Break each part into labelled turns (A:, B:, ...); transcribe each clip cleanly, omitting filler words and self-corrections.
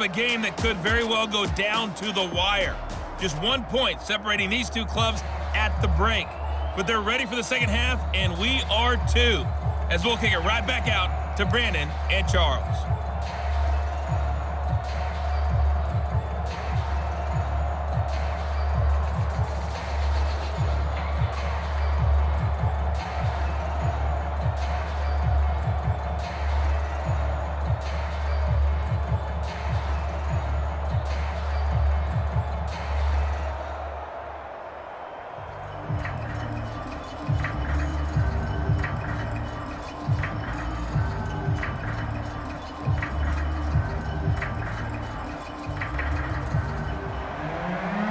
A: A game that could very well go down to the wire. Just 1 point separating these two clubs at the break. But they're ready for the second half, and we are too, as we'll kick it right back out to Brandon and Charles.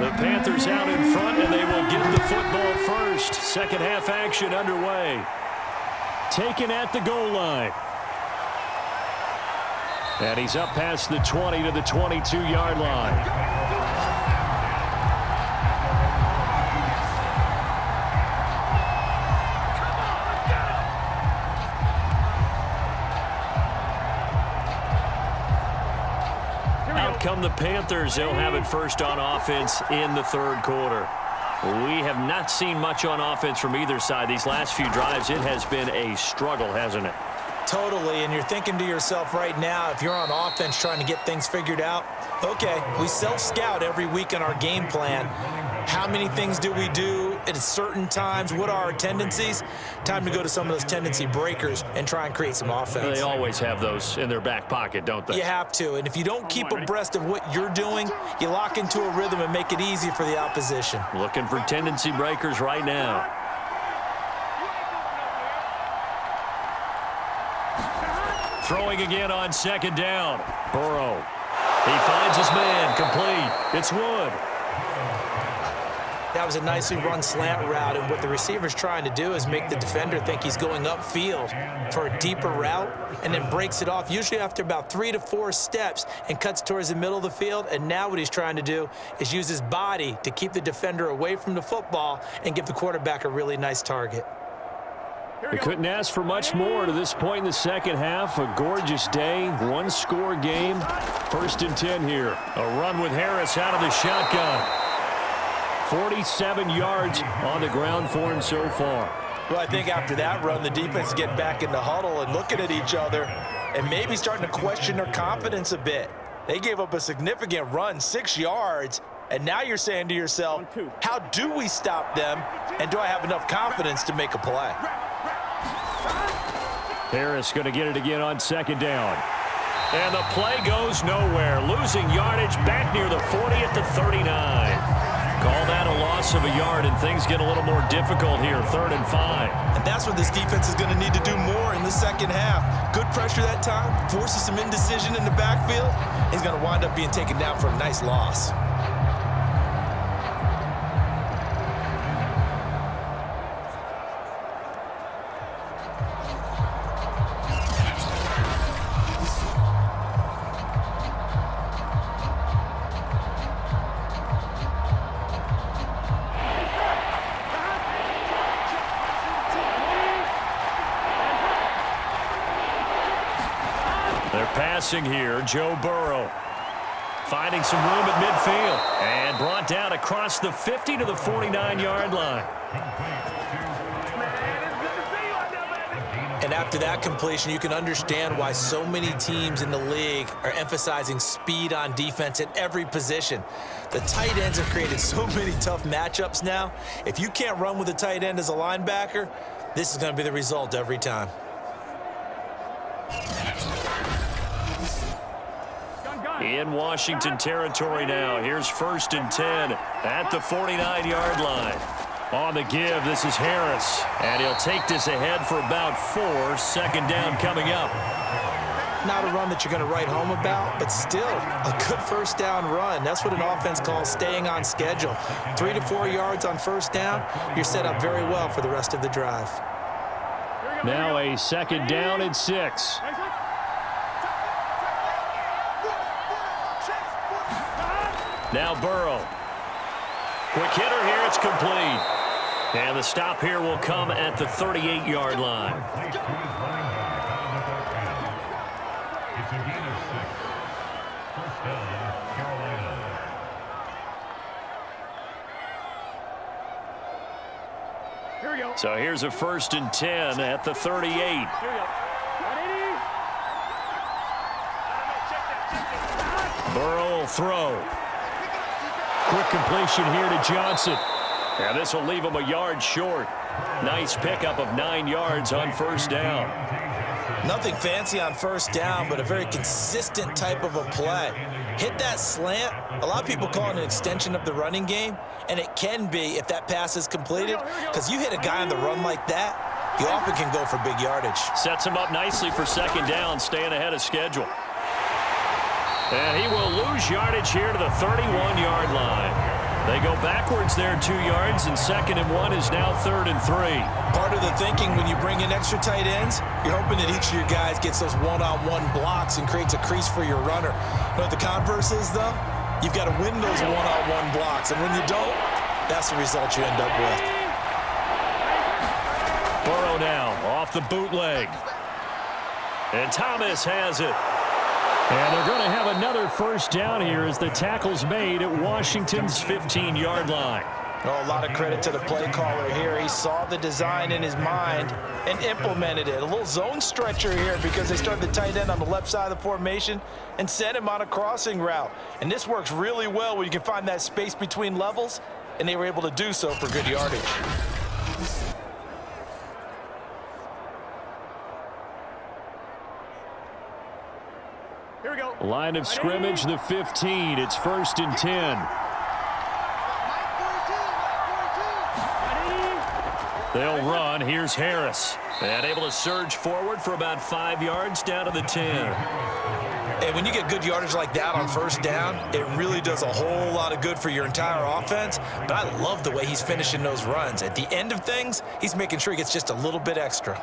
B: The Panthers out in front, and they will get the football first. Second half action underway. Taken at the goal line. And he's up past the 20 to the 22-yard line. Come the Panthers. They'll have it first on offense in the third quarter. We have not seen much on offense from either side. These last few drives, it has been a struggle, hasn't it?
C: Totally, and you're thinking to yourself right now, if you're on offense trying to get things figured out, okay, we self-scout every week in our game plan. How many things do we do at certain times? What are our tendencies? Time to go to some of those tendency breakers and try and create some offense.
B: They always have those in their back pocket, don't they?
C: You have to, and if you don't keep abreast of what you're doing, you lock into a rhythm and make it easy for the opposition.
B: Looking for tendency breakers right now. Throwing again on second down. Burrow. He finds his man. Complete. It's Wood.
C: That was a nicely run slant route, and what the receiver's trying to do is make the defender think he's going upfield for a deeper route and then breaks it off, usually after about 3 to 4 steps, and cuts towards the middle of the field. And now what he's trying to do is use his body to keep the defender away from the football and give the quarterback a really nice target.
B: They couldn't ask for much more to this point in the second half. A gorgeous day, one-score game. 1st and 10 here. A run with Harris out of the shotgun. 47 yards on the ground for him so far.
C: Well, I think after that run, the defense get back in the huddle and looking at each other and maybe starting to question their confidence a bit. They gave up a significant run, 6 yards, and now you're saying to yourself, how do we stop them, and do I have enough confidence to make a play?
B: Harris going to get it again on second down. And the play goes nowhere. Losing yardage back near the 40 at the 39. Call that a loss of a yard, and things get a little more difficult here. 3rd and 5.
C: And that's what this defense is going to need to do more in the second half. Good pressure that time, forces some indecision in the backfield. He's going to wind up being taken down for a nice loss.
B: Passing here, Joe Burrow. Finding some room at midfield. And brought down across the 50 to the 49-yard line.
C: And after that completion, you can understand why so many teams in the league are emphasizing speed on defense at every position. The tight ends have created so many tough matchups now. If you can't run with a tight end as a linebacker, this is going to be the result every time.
B: In Washington territory now. Here's 1st and 10 at the 49-yard line. On the give, this is Harris. And he'll take this ahead for about 4. 2nd down coming up.
C: Not a run that you're going to write home about, but still a good 1st down run. That's what an offense calls staying on schedule. 3 to 4 yards on 1st down. You're set up very well for the rest of the drive.
B: Now a 2nd down and 6. Now Burrow. Quick hitter here. It's complete. And the stop here will come at the 38-yard line. So here's a 1st and 10 at the 38. Burrow will throw. Quick completion here to Johnson. And this will leave him a yard short. Nice pickup of 9 yards on 1st down.
C: Nothing fancy on 1st down, but a very consistent type of a play. Hit that slant. A lot of people call it an extension of the running game, and it can be if that pass is completed, because you hit a guy on the run like that, you often can go for big yardage.
B: Sets him up nicely for 2nd down, staying ahead of schedule. And he will lose yardage here to the 31-yard line. They go backwards there 2 yards, and 2nd and 1 is now 3rd and 3.
C: Part of the thinking when you bring in extra tight ends, you're hoping that each of your guys gets those one-on-one blocks and creates a crease for your runner. You know what the converse is, though? You've got to win those one-on-one blocks, and when you don't, that's the result you end up with.
B: Burrow now off the bootleg. And Thomas has it. And they're going to have another 1st down here as the tackle's made at Washington's 15-yard line.
C: Oh, a lot of credit to the play caller here. He saw the design in his mind and implemented it. A little zone stretcher here because they started the tight end on the left side of the formation and sent him on a crossing route. And this works really well when you can find that space between levels, and they were able to do so for good yardage.
B: Line of scrimmage, the 15. It's 1st and 10. They'll run. Here's Harris. And able to surge forward for about 5 yards down to the 10.
C: And when you get good yardage like that on 1st down, it really does a whole lot of good for your entire offense. But I love the way he's finishing those runs. At the end of things, he's making sure he gets just a little bit extra.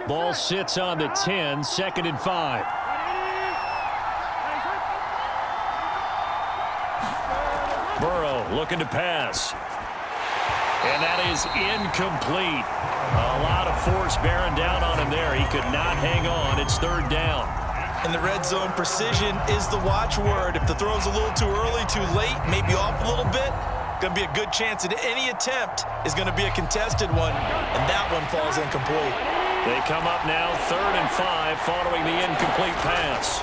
B: Ball sits on the 10, 2nd and 5. Burrow looking to pass. And that is incomplete. A lot of force bearing down on him there. He could not hang on. It's 3rd down.
C: And the red zone precision is the watchword. If the throw's a little too early, too late, maybe off a little bit, going to be a good chance that any attempt is going to be a contested one, and that one falls incomplete.
B: They come up now 3rd and 5 following the incomplete pass.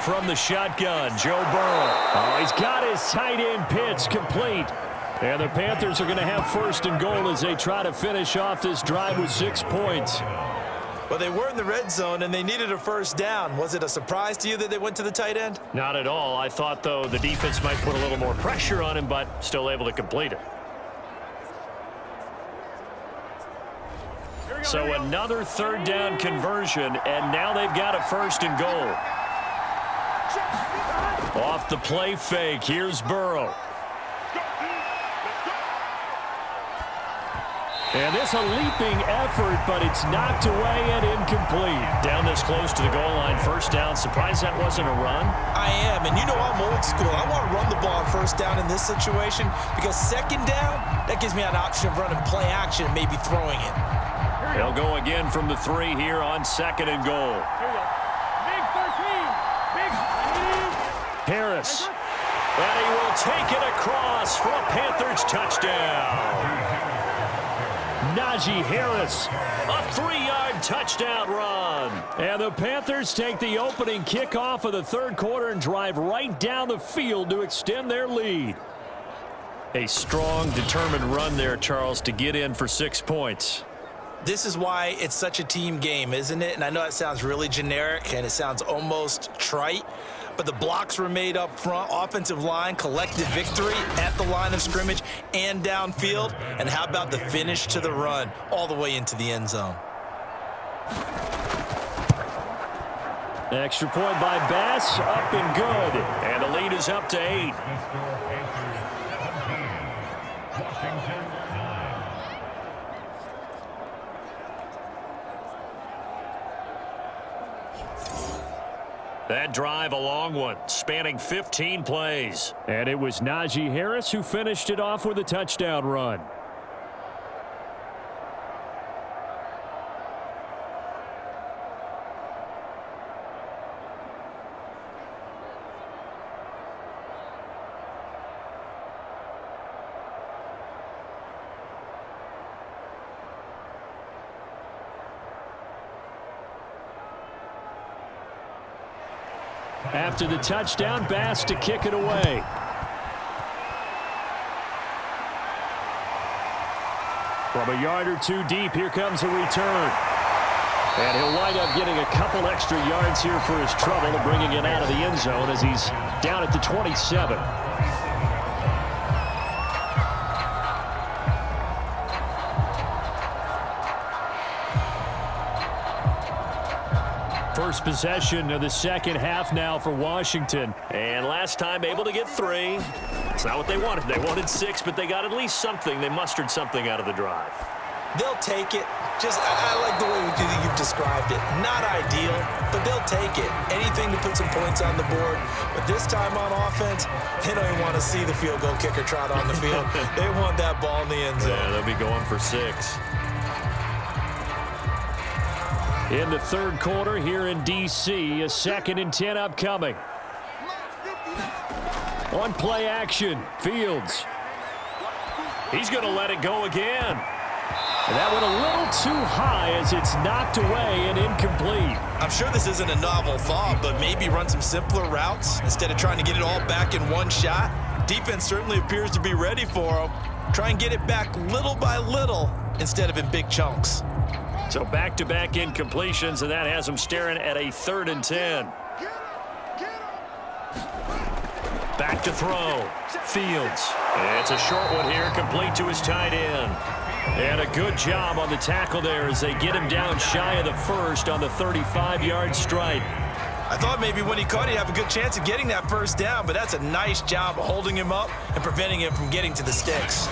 B: From the shotgun, Joe Burrow. Oh, he's got his tight end pitch complete. And the Panthers are going to have 1st and goal as they try to finish off this drive with 6 points.
C: Well, they were in the red zone, and they needed a 1st down. Was it a surprise to you that they went to the tight end?
B: Not at all. I thought, though, the defense might put a little more pressure on him, but still able to complete it. So another 3rd down conversion, and now they've got a 1st and goal. Off the play fake, here's Burrow. And this a leaping effort, but it's knocked away and incomplete. Down this close to the goal line, 1st down. Surprised that wasn't a run?
C: I am, and you know I'm old school. I want to run the ball on 1st down in this situation because 2nd down, that gives me an option of running play action and maybe throwing it.
B: They'll go again from the 3 here on 2nd and goal.
D: Big 13. Big.
B: Harris. And he will take it across for a Panthers touchdown. Najee Harris, a 3-yard touchdown run. And the Panthers take the opening kickoff of the 3rd quarter and drive right down the field to extend their lead. A strong, determined run there, Charles, to get in for 6 points.
C: This is why it's such a team game, isn't it? And I know it sounds really generic and it sounds almost trite, but the blocks were made up front, offensive line, collective victory at the line of scrimmage and downfield. And how about the finish to the run all the way into the end zone?
B: Extra point by Bass, up and good. And the lead is up to 8. That drive a long one, spanning 15 plays. And it was Najee Harris who finished it off with a touchdown run. After the touchdown, Bass to kick it away. From a yard or two deep, here comes a return. And he'll wind up getting a couple extra yards here for his trouble and bringing it out of the end zone as he's down at the 27. First possession of the second half now for Washington. And last time able to get 3. It's not what they wanted. They wanted 6, but they got at least something. They mustered something out of the drive.
C: They'll take it. I like the way you've described it. Not ideal, but they'll take it. Anything to put some points on the board. But this time on offense, they don't even want to see the field goal kicker trot on the field. They want that ball in the end zone.
B: Yeah, they'll be going for 6. In the third quarter here in D.C., a 2nd and 10 upcoming. On play action, Fields. He's going to let it go again. And that went a little too high as it's knocked away and incomplete.
C: I'm sure this isn't a novel thought, but maybe run some simpler routes instead of trying to get it all back in one shot. Defense certainly appears to be ready for him. Try and get it back little by little instead of in big chunks.
B: So back-to-back incompletions, and that has him staring at a 3rd and 10. Back to throw. Fields. It's a short one here, complete to his tight end. And a good job on the tackle there as they get him down shy of the first on the 35-yard strike.
C: I thought maybe when he caught, he'd have a good chance of getting that first down, but that's a nice job of holding him up and preventing him from getting to the sticks.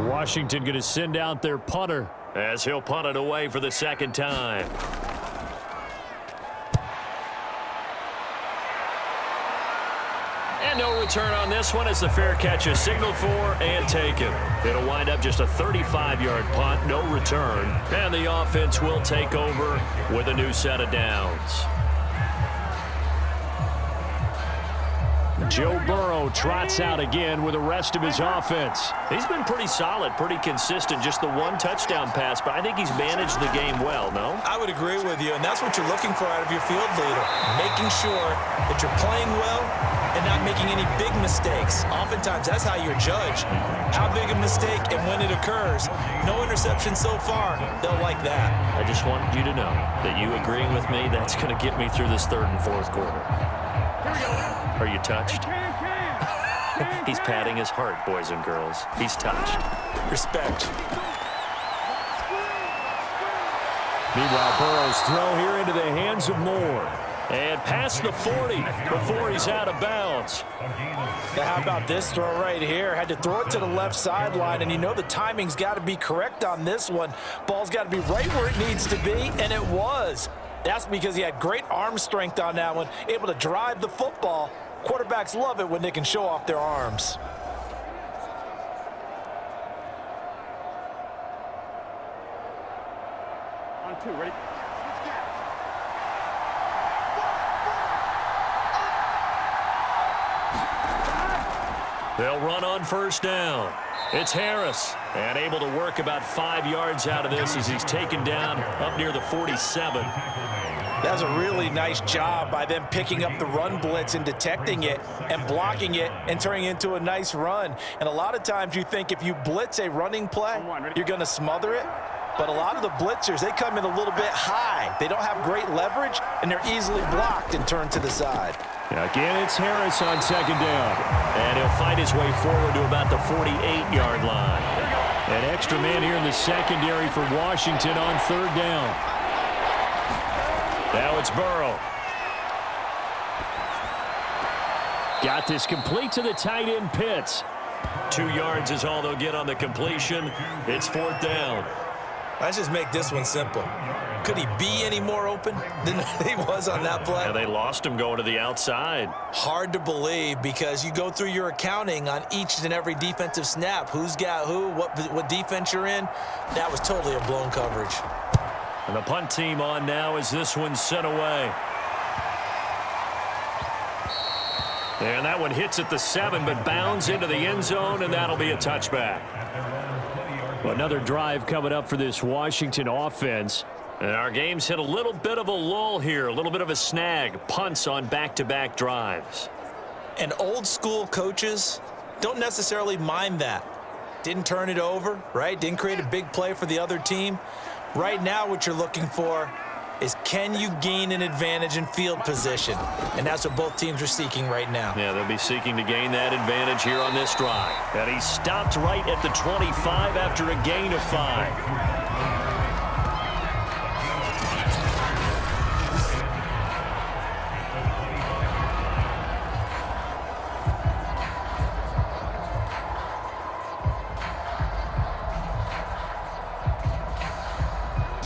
B: Washington going to send out their punter as he'll punt it away for the 2nd time. And no return on this one as the fair catch is signaled for and taken. It'll wind up just a 35-yard punt, no return. And the offense will take over with a new set of downs. Joe Burrow trots out again with the rest of his offense. He's been pretty solid, pretty consistent, just the one touchdown pass, but I think he's managed the game well, no?
C: I would agree with you, and that's what you're looking for out of your field leader, making sure that you're playing well and not making any big mistakes. Oftentimes, that's how you're judged. How big a mistake and when it occurs. No interception so far. They'll like that.
B: I just wanted you to know that you agreeing with me, that's going to get me through this 3rd and 4th quarter. Are you touched? He's patting his heart, boys and girls. He's touched.
C: Respect.
B: Meanwhile, Burrow's throw here into the hands of Moore. And past the 40 before he's out of bounds.
C: Now, how about this throw right here? Had to throw it to the left sideline, and you know the timing's got to be correct on this one. Ball's got to be right where it needs to be, and it was. That's because he had great arm strength on that one, able to drive the football. Quarterbacks love it when they can show off their arms.
D: On 2, ready?
B: They'll run on 1st down. It's Harris, and able to work about 5 yards out of this as he's taken down up near the 47.
C: That was a really nice job by them picking up the run blitz and detecting it and blocking it and turning it into a nice run. And a lot of times you think if you blitz a running play, you're going to smother it. But a lot of the blitzers, they come in a little bit high. They don't have great leverage, and they're easily blocked and turned to the side.
B: Again, it's Harris on 2nd down. And he'll fight his way forward to about the 48-yard line. An extra man here in the secondary for Washington on 3rd down. Now it's Burrow. Got this complete to the tight end, Pitts. 2 yards is all they'll get on the completion. It's 4th down.
C: Let's just make this one simple. Could he be any more open than he was on that play?
B: Yeah, they lost him going to the outside.
C: Hard to believe because you go through your accounting on each and every defensive snap. Who's got who, what defense you're in. That was totally a blown coverage.
B: And the punt team on now as this one's sent away. And that one hits at the 7, but bounds into the end zone, and that'll be a touchback. Another drive coming up for this Washington offense. And our game's hit a little bit of a lull here, a little bit of a snag. Punts on back-to-back drives.
C: And old school coaches don't necessarily mind that. Didn't turn it over, right? Didn't create a big play for the other team. Right now what you're looking for is can you gain an advantage in field position? And that's what both teams are seeking right now.
B: Yeah, they'll be seeking to gain that advantage here on this drive. And he stopped right at the 25 after a gain of 5.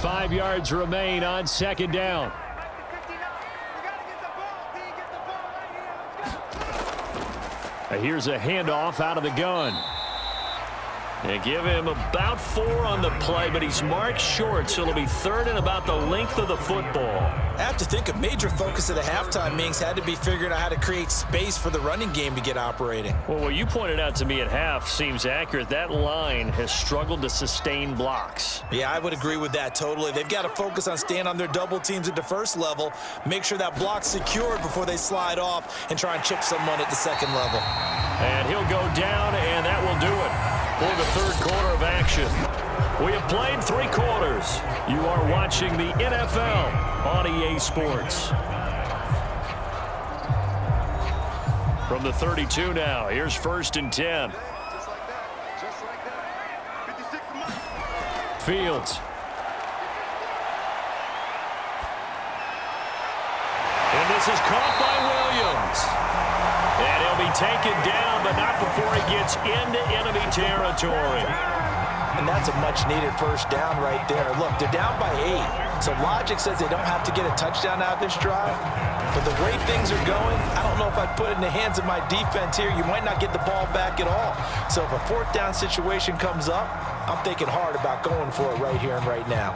B: 5 yards remain on 2nd down. Here's a handoff out of the gun. They give him about 4 on the play, but he's marked short, so it'll be 3rd and about the length of the football.
C: I have to think a major focus of the halftime meetings had to be figuring out how to create space for the running game to get operating.
B: Well, what you pointed out to me at half seems accurate. That line has struggled to sustain blocks.
C: Yeah, I would agree with that totally. They've got to focus on staying on their double teams at the first level, make sure that block's secured before they slide off and try and chip someone at the 2nd level.
B: And he'll go down, and that will do it for the 3rd quarter of action. We have played 3 quarters. You are watching the NFL on EA Sports. From the 32 now, here's 1st and 10. Fields. And this is caught by Williams. And he'll be taken down, but not before he gets into enemy territory.
C: And that's a much-needed 1st down right there. Look, they're down by 8. So logic says they don't have to get a touchdown out of this drive. But the way things are going, I don't know if I'd put it in the hands of my defense here. You might not get the ball back at all. So if a 4th down situation comes up, I'm thinking hard about going for it right here and right now.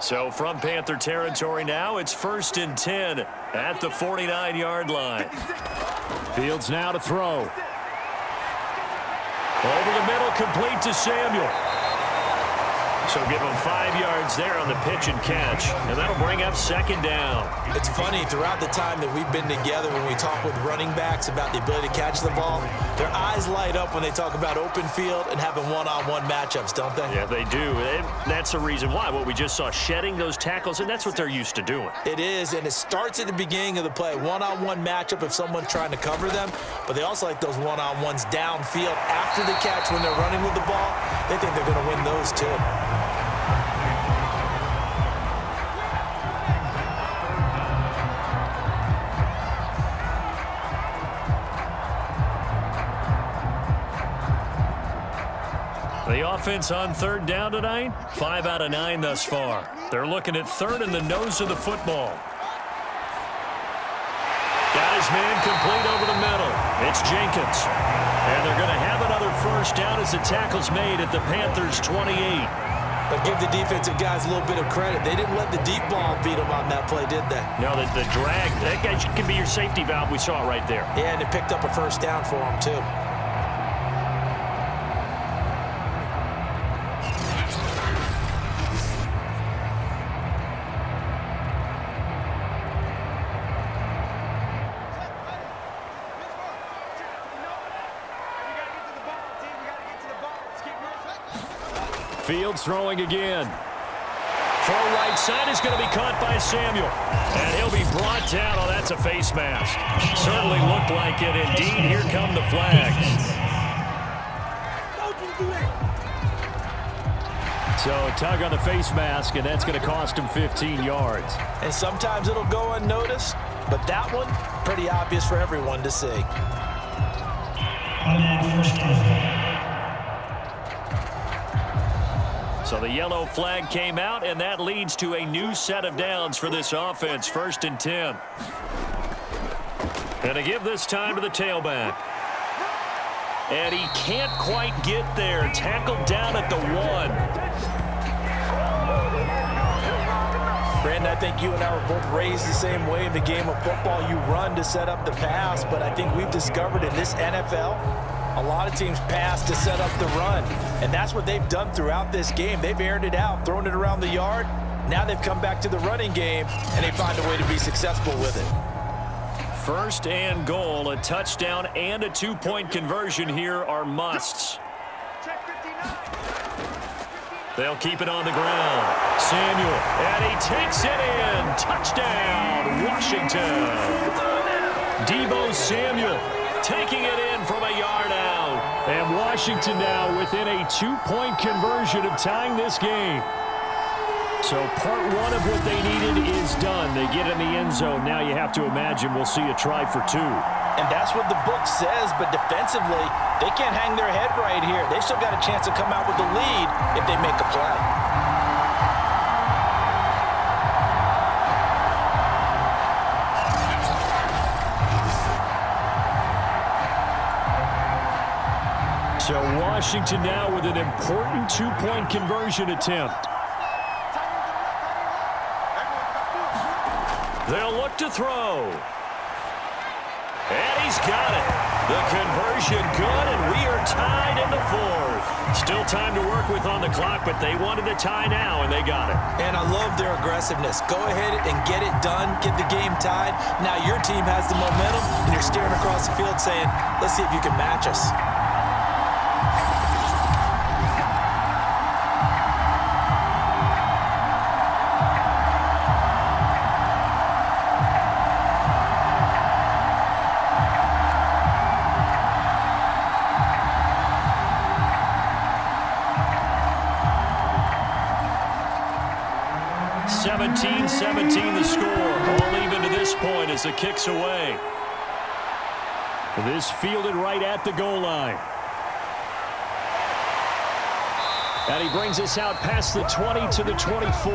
B: So from Panther territory now, it's 1st and 10 at the 49-yard line. Fields now to throw. Over the middle, complete to Samuel. So give him 5 yards there on the pitch and catch, and that'll bring up 2nd down.
C: It's funny, throughout the time that we've been together, when we talk with running backs about the ability to catch the ball, their eyes light up when they talk about open field and having one-on-one matchups, don't they?
B: Yeah, they do. That's the reason why. What we just saw, shedding those tackles, and that's what they're used to doing.
C: It is, and it starts at the beginning of the play. One-on-one matchup if someone's trying to cover them, but they also like those one-on-ones downfield after the catch when they're running with the ball. They think they're going to win those too.
B: The offense on 3rd down tonight, 5 out of 9 thus far. They're looking at 3rd in the nose of the football. Got his man complete over the middle. It's Jenkins. And they're going to have another 1st down as the tackle's made at the Panthers' 28.
C: But give the defensive guys a little bit of credit. They didn't let the deep ball beat them on that play, did they?
B: No, the drag, that guy can be your safety valve. We saw it right there.
C: Yeah, and it picked up a 1st down for them, too.
B: Fields throwing again. Throw right side is going to be caught by Samuel. And he'll be brought down. Oh, that's a face mask. Certainly looked like it. Indeed, here come the flags. So a tug on the face mask, and that's going to cost him 15 yards.
C: And sometimes it'll go unnoticed, but that one, pretty obvious for everyone to see.
B: So the yellow flag came out, and that leads to a new set of downs for this offense. 1st and 10. And to give this time to the tailback. And he can't quite get there. Tackled down at the 1.
C: Brandon, I think you and I were both raised the same way in the game of football. You run to set up the pass, but I think we've discovered in this NFL, a lot of teams pass to set up the run, and that's what they've done throughout this game. They've aired it out, thrown it around the yard. Now they've come back to the running game, and they find a way to be successful with it.
B: 1st and goal, a touchdown and a 2-point conversion here are musts. They'll keep it on the ground. Samuel, and he takes it in. Touchdown, Washington. Deebo Samuel taking it in from a yard out. And Washington now within a 2-point conversion of tying this game. So part 1 of what they needed is done. They get in the end zone. Now you have to imagine we'll see a try for 2.
C: And that's what the book says, but defensively, they can't hang their head right here. They've still got a chance to come out with the lead if they make a play.
B: So Washington now with an important 2-point conversion attempt. They'll look to throw. And he's got it. The conversion good, and we are tied in the 4th. Still time to work with on the clock, but they wanted the tie now, and they got it.
C: And I love their aggressiveness. Go ahead and get it done, get the game tied. Now your team has the momentum, and you're staring across the field saying, let's see if you can match us.
B: The score, all even to this point as the kick's away. This fielded right at the goal line. And he brings us out past the 20 to the 24.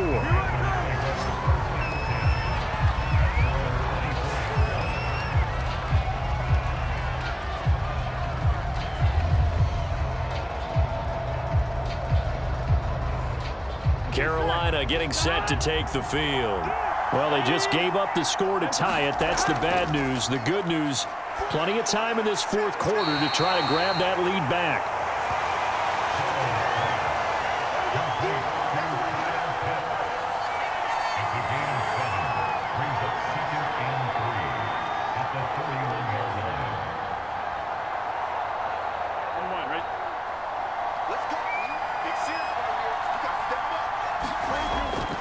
B: Carolina getting set to take the field. Well, they just gave up the score to tie it. That's the bad news. The good news, plenty of time in this 4th quarter to try to grab that lead back.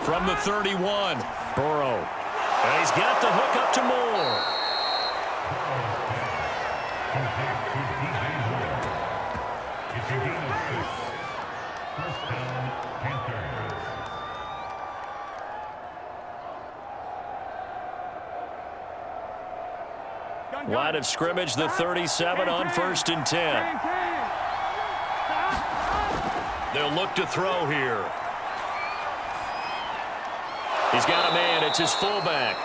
B: From the 31, Burrow. And he's got the hook up to Moore. Line of scrimmage, the 37 on 1st and 10. They'll look to throw here. He's got a man. It's his fullback.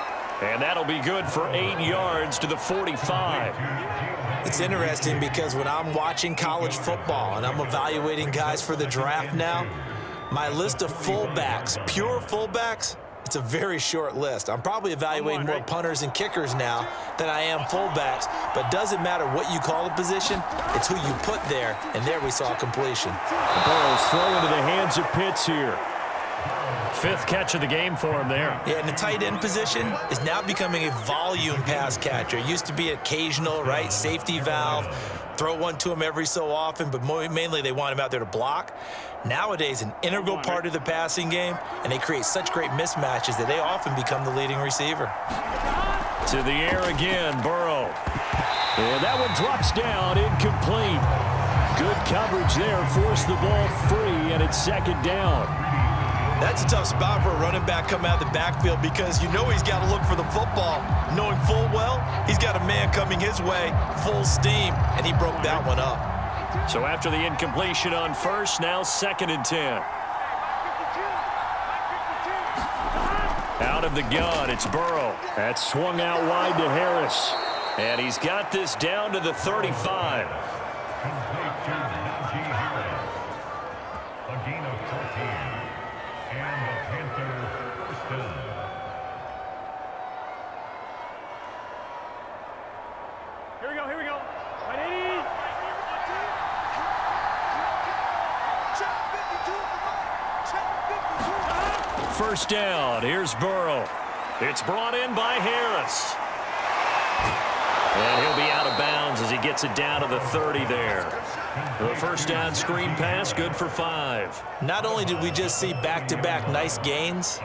B: And that'll be good for 8 yards to the 45.
C: It's interesting because when I'm watching college football and I'm evaluating guys for the draft now, my list of fullbacks, pure fullbacks, it's a very short list. I'm probably evaluating more punters and kickers now than I am fullbacks, but doesn't matter what you call the position, it's who you put there, and there we saw completion.
B: Burrow's throw into the hands of Pitts here. 5th catch of the game for him there.
C: Yeah, and the tight end position is now becoming a volume pass catcher. It used to be occasional, right, safety valve, throw one to him every so often, but mainly they want him out there to block. Nowadays, an integral part of the passing game, and they create such great mismatches that they often become the leading receiver.
B: To the air again, Burrow. And that one drops down, incomplete. Good coverage there, forced the ball free, and it's second down.
C: That's a tough spot for a running back coming out of the backfield because you know he's got to look for the football, knowing full well he's got a man coming his way, full steam, and he broke that one up.
B: So after the incompletion on first, now second and 10. Out of the gun, it's Burrow. That's swung out wide to Harris. And he's got this down to the 35.
D: Here we go. 180.
B: First down, here's Burrow. It's brought in by Harris. And he'll be out of bounds as he gets it down to the 30 there. The first down screen pass, good for 5.
C: Not only did we just see back-to-back nice gains,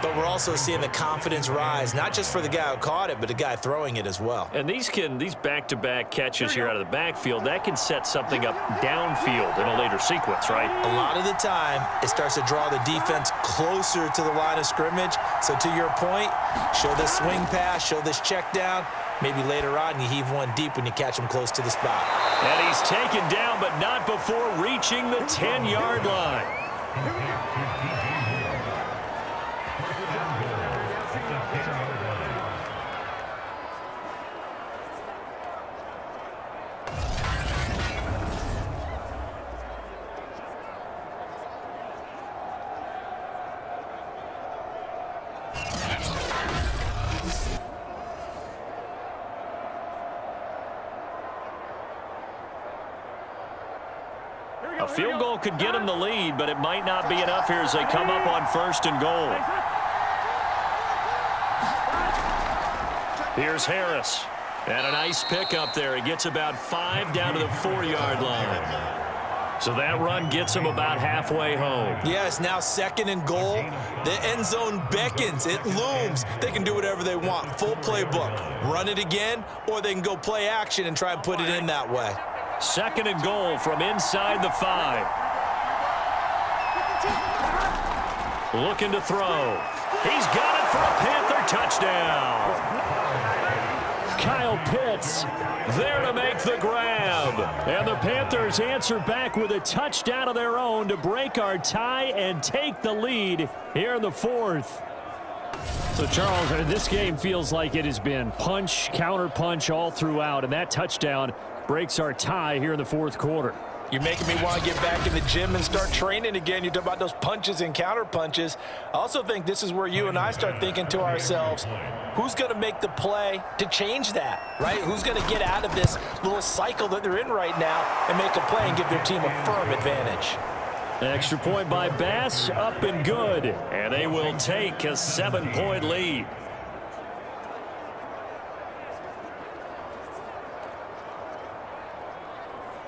C: but we're also seeing the confidence rise, not just for the guy who caught it, but the guy throwing it as well.
B: And these back-to-back catches here out of the backfield, that can set something up downfield in a later sequence, right?
C: A lot of the time, it starts to draw the defense closer to the line of scrimmage. So to your point, show this swing pass, show this check down. Maybe later on you heave one deep when you catch him close to the spot.
B: And he's taken down, but not before reaching the 10-yard line. A field goal could get him the lead, but it might not be enough here as they come up on first and goal. Here's Harris. And a nice pickup there. He gets about 5 down to the 4-yard line. So that run gets him about halfway home.
C: Yes, now second and goal. The end zone beckons. It looms. They can do whatever they want. Full playbook. Run it again, or they can go play action and try and put it in that way.
B: Second and goal from inside the 5. Looking to throw. He's got it for a Panther touchdown. Kyle Pitts there to make the grab. And the Panthers answer back with a touchdown of their own to break our tie and take the lead here in the 4th. So, Charles, this game feels like it has been punch, counter-punch all throughout, and that touchdown breaks our tie here in the 4th quarter.
C: You're making me want to get back in the gym and start training again. You talk about those punches and counter punches. I also think this is where you and I start thinking to ourselves, who's going to make the play to change that, right? Who's going to get out of this little cycle that they're in right now and make a play and give their team a firm advantage?
B: Extra point by Bass, up and good. And they will take a 7-point lead.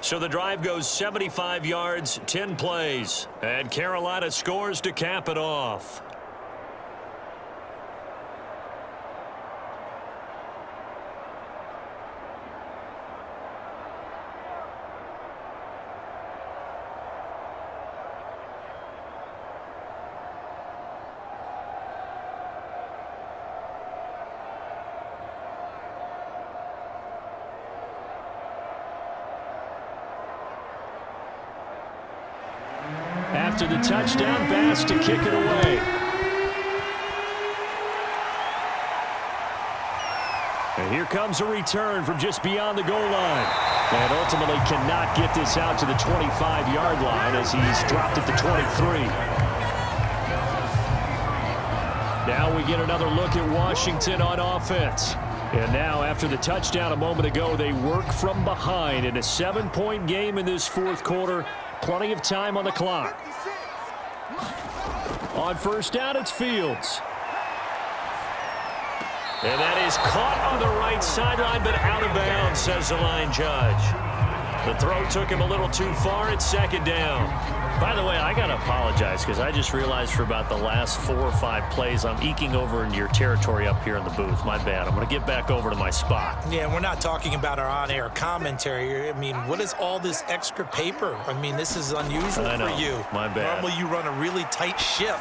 B: So the drive goes 75 yards, 10 plays. And Carolina scores to cap it off. After the touchdown, Bass to kick it away. And here comes a return from just beyond the goal line. And ultimately cannot get this out to the 25-yard line as he's dropped at the 23. Now we get another look at Washington on offense. And now after the touchdown a moment ago, they work from behind in a 7-point game in this 4th quarter. Plenty of time on the clock. On first down, it's Fields. And that is caught on the right sideline, but out of bounds, says the line judge. The throw took him a little too far. It's second down.
E: By the way, I got to apologize because I just realized for about the last 4 or 5 plays, I'm eking over into your territory up here in the booth. My bad. I'm going to get back over to my spot.
C: Yeah, we're not talking about our on-air commentary. I mean, what is all this extra paper? I mean, this is unusual for you.
E: My bad.
C: Normally you run a really tight ship.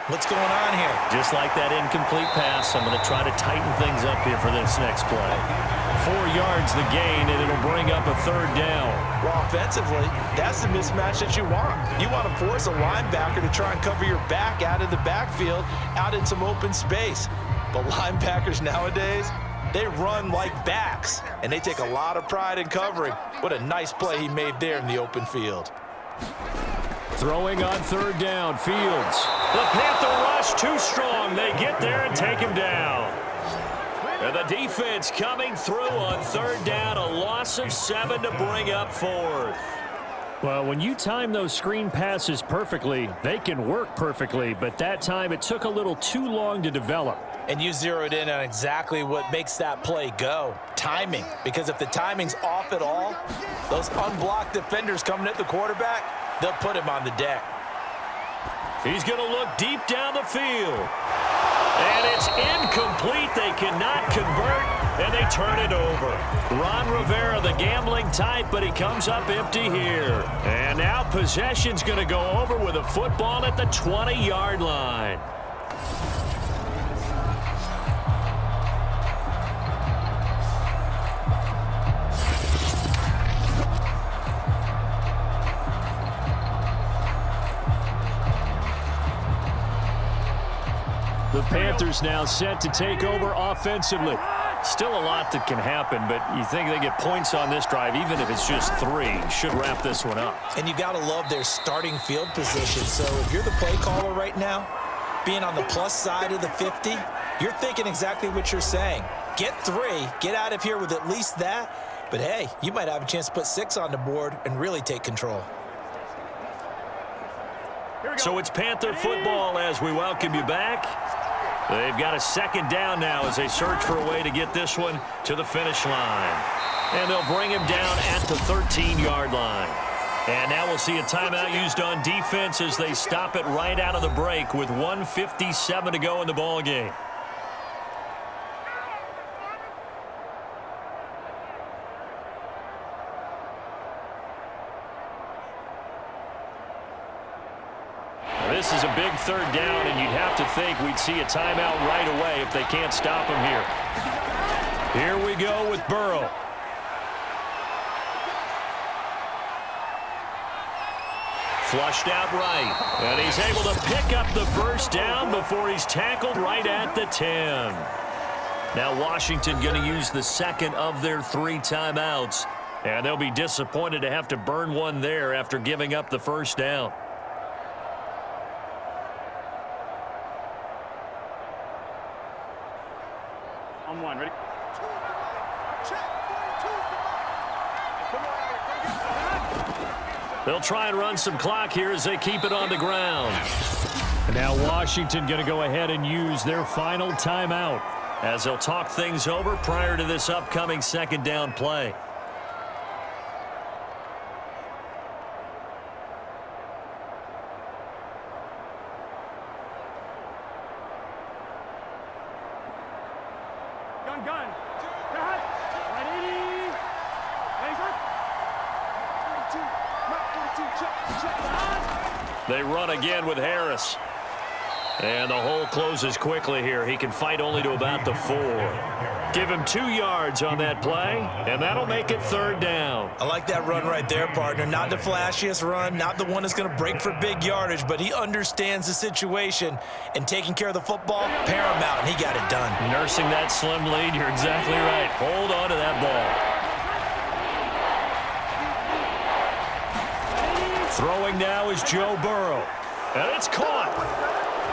C: What's going on here?
E: Just like that incomplete pass, I'm going to try to tighten things up here for this next play.
B: 4 yards the gain, and it'll bring up a third down.
C: Well, offensively, that's the mismatch that you want. You want to force a linebacker to try and cover your back out of the backfield, out in some open space. But linebackers nowadays, they run like backs, and they take a lot of pride in covering. What a nice play he made there in the open field.
B: Throwing on third down, Fields.
E: The Panther rush too strong. They get there and take him down.
B: And the defense coming through on third down, a loss of 7 to bring up fourth.
E: Well, when you time those screen passes perfectly, they can work perfectly, but that time it took a little too long to develop.
C: And you zeroed in on exactly what makes that play go. Timing. Because if the timing's off at all, those unblocked defenders coming at the quarterback, they'll put him on the deck.
B: He's going to look deep down the field. And it's incomplete. They cannot convert, and they turn it over. Ron Rivera, the gambling type, but he comes up empty here. And now possession's going to go over with a football at the 20-yard line. The Panthers now set to take over offensively. Still a lot that can happen, but you think they get points on this drive, even if it's just 3. Should wrap this one up.
C: And you got to love their starting field position. So if you're the play caller right now, being on the plus side of the 50, you're thinking exactly what you're saying. Get 3, get out of here with at least that. But, hey, you might have a chance to put 6 on the board and really take control.
B: So it's Panther football as we welcome you back. They've got a second down now as they search for a way to get this one to the finish line. And they'll bring him down at the 13-yard line. And now we'll see a timeout used on defense as they stop it right out of the break with 1:57 to go in the ballgame. This is a big third down, and you'd have to think we'd see a timeout right away if they can't stop him here. Here we go with Burrow. Flushed out right, and he's able to pick up the first down before he's tackled right at the 10. Now Washington going to use the second of their 3 timeouts, and they'll be disappointed to have to burn one there after giving up the first down.
D: On 1, ready?
B: They'll try and run some clock here as they keep it on the ground. And now Washington going to go ahead and use their final timeout as they'll talk things over prior to this upcoming second down play.
D: Gun. Cut. 180. Hangs up. 42. Check.
B: They run again with Harris. And the hole closes quickly here. He can fight only to about the 4. Give him 2 yards on that play, and that'll make it third down.
C: I like that run right there, partner. Not the flashiest run, not the one that's going to break for big yardage, but he understands the situation, and taking care of the football, paramount, and he got it done.
B: Nursing that slim lead, you're exactly right. Hold on to that ball. Throwing now is Joe Burrow, and it's caught.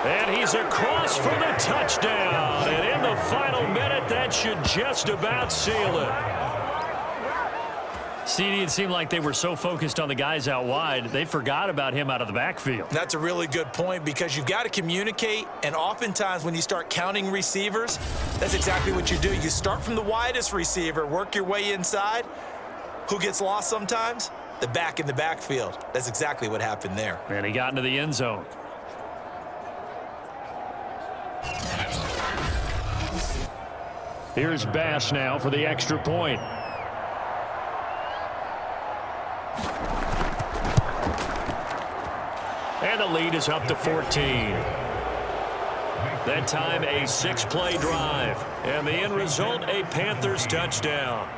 B: And he's across for the touchdown. And in the final minute, that should just about seal it.
E: CD, it seemed like they were so focused on the guys out wide, they forgot about him out of the backfield.
C: That's a really good point because you've got to communicate, and oftentimes when you start counting receivers, that's exactly what you do. You start from the widest receiver, work your way inside, Who gets lost sometimes? The back in the backfield. That's exactly what happened there.
E: And he got into the end zone.
B: Here's Bass now for the extra point. And the lead is up to 14. That time a 6-play drive. And the end result, a Panthers touchdown.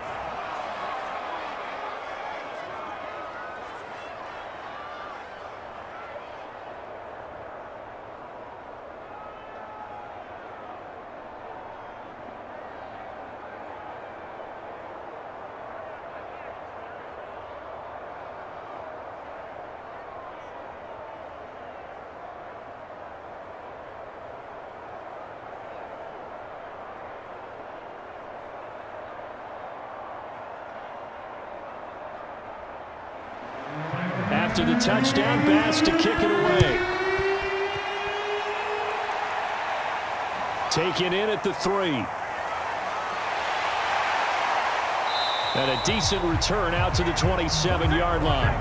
B: After the touchdown, Bass to kick it away. Taken in at the 3. And a decent return out to the 27-yard line.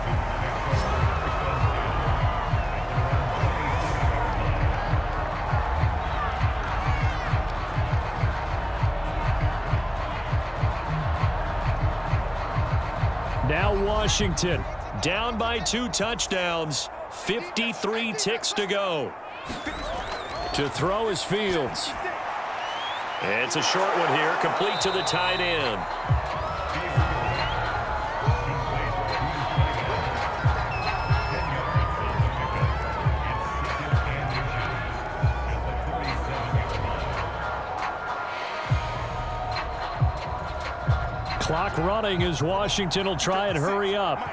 B: Now Washington. Down by 2 touchdowns, 53 ticks to go. To throw is Fields. It's a short one here, complete to the tight end. Clock running as Washington will try and hurry up.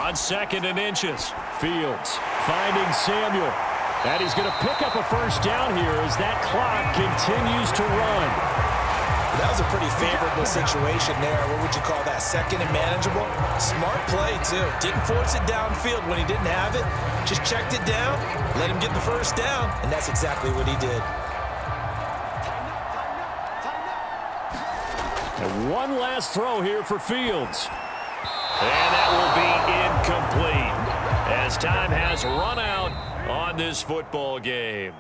B: On 2nd and inches, Fields finding Samuel. And he's going to pick up a first down here as that clock continues to run.
C: That was a pretty favorable situation there. What would you call that? 2nd and manageable? Smart play, too. Didn't force it downfield when he didn't have it. Just checked it down, let him get the first down, and that's exactly what he did.
B: And one last throw here for Fields. And that will be incomplete as time has run out on this football game.